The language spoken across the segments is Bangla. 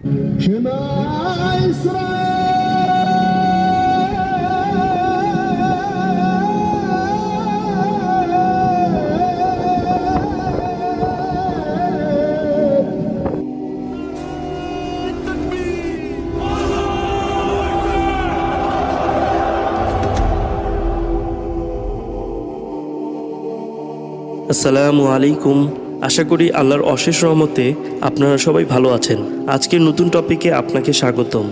شما আসসালামু আলাইকুম। আশা করি আল্লাহর অশেষ রহমতে আপনারা সবাই ভালো আছেন। আজকের নতুন টপিকে আপনাকে স্বাগতম।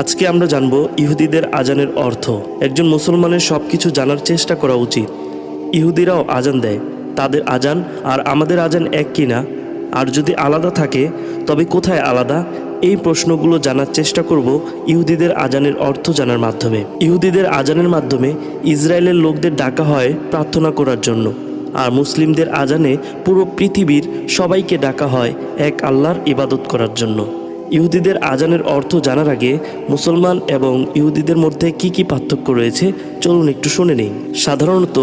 আজকে আমরা জানব ইহুদিদের আজানের অর্থ। একজন মুসলমানের সব কিছু জানার চেষ্টা করা উচিত। ইহুদিরাও আজান দেয়, তাদের আজান আর আমাদের আজান এক কিনা, আর যদি আলাদা থাকে তবে কোথায় আলাদা? এই প্রশ্নগুলো জানার চেষ্টা করব ইহুদিদের আজানের অর্থ জানার মাধ্যমে। ইহুদিদের আজানের মাধ্যমে ইসরায়েলের লোকদের ডাকা হয় প্রার্থনা করার জন্য, আর মুসলিমদের আজানে পুরো পৃথিবীর সবাইকে ডাকা হয় এক আল্লাহর ইবাদত করার জন্য। ইহুদিদের আজানের অর্থ জানার আগে মুসলমান এবং ইহুদিদের মধ্যে কি কি পার্থক্য রয়েছে চলুন একটু শুনে নিই। সাধারণত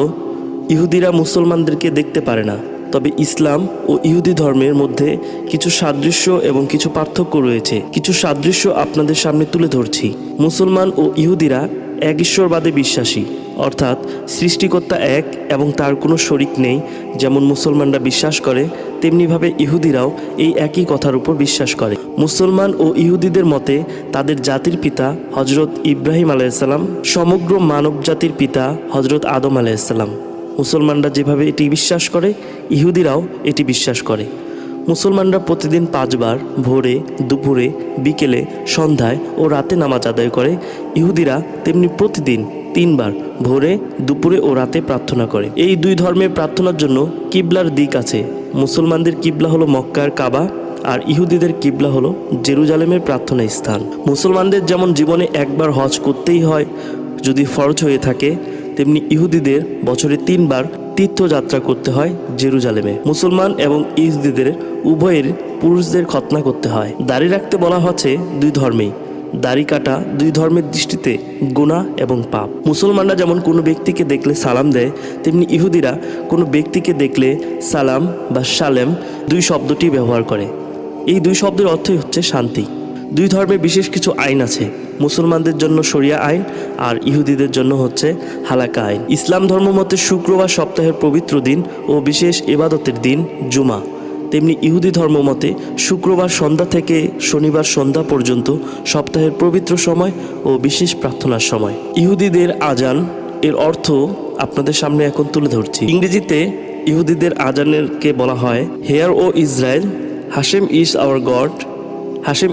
ইহুদিরা মুসলমানদেরকে দেখতে পারে না, তবে ইসলাম ও ইহুদি ধর্মের মধ্যে কিছু সাদৃশ্য এবং কিছু পার্থক্য রয়েছে। কিছু সাদৃশ্য আপনাদের সামনে তুলে ধরছি। মুসলমান ও ইহুদিরা এক ঈশ্বরবাদে বিশ্বাসী, অর্থাৎ সৃষ্টিকর্তা এক এবং তার কোনো শরিক নেই। যেমন মুসলমানরা বিশ্বাস করে, তেমনিভাবে ইহুদিরাও এই একই কথার উপর বিশ্বাস করে। মুসলমান ও ইহুদিদের মতে তাদের জাতির পিতা হজরত ইব্রাহিম আলাইসাল্লাম, সমগ্র মানব জাতির পিতা হজরত আদম আলাইসাল্লাম। মুসলমানরা যেভাবে এটি বিশ্বাস করে, ইহুদিরাও এটি বিশ্বাস করে। মুসলমানরা প্রতিদিন 5 বার ভোরে, দুপুরে, বিকেলে, সন্ধ্যায় ও রাতে নামাজ আদায় করে। ইহুদিরা তেমনি প্রতিদিন 3 বার ভোরে, দুপুরে ও রাতে প্রার্থনা করে। এই দুই ধর্মের প্রার্থনার জন্য কিবলার দিক আছে। মুসলমানদের কিবলা হলো মক্কার কাবা, আর ইহুদিদের কিবলা হলো জেরুজালেমের প্রার্থনা স্থান। মুসলমানদের যেমন জীবনে একবার হজ করতেই হয় যদি ফরজ হয়ে থাকে, তেমনি ইহুদিদের বছরে 3 বার তীর্থযাত্রা করতে হয় জেরুজালেমে। মুসলমান এবং ইহুদিদের উভয়ের পুরুষদের খতনা করতে হয়। দাড়ি রাখতে বলা হচ্ছে দুই ধর্মেই। দাড়ি কাটা দুই ধর্মের দৃষ্টিতে গুনাহ এবং পাপ। মুসলমানরা যেমন কোনো ব্যক্তিকে দেখলে সালাম দেয়, তেমনি ইহুদিরা কোনো ব্যক্তিকে দেখলে সালাম বা সালেম দুই শব্দটি ব্যবহার করে। এই দুই শব্দের অর্থই হচ্ছে শান্তি। দুই ধর্মে বিশেষ কিছু আইন আছে। মুসলমানদের জন্য শরিয়া আইন আর ইহুদিদের জন্য হচ্ছে হালাকা আইন। ইসলাম ধর্ম মতে শুক্রবার সপ্তাহের পবিত্র দিন ও বিশেষ ইবাদতের দিন জুমা। তেমনি ইহুদি ধর্ম মতে শুক্রবার সন্ধ্যা থেকে শনিবার সন্ধ্যা পর্যন্ত সপ্তাহের পবিত্র সময় ও বিশেষ প্রার্থনার সময়। ইহুদিদের আজান এর অর্থ আপনাদের সামনে এখন তুলে ধরছি। ইংরেজিতে ইহুদিদের আজানেরকে বলা হয় hear O Israel, Hashem is our God. Hashem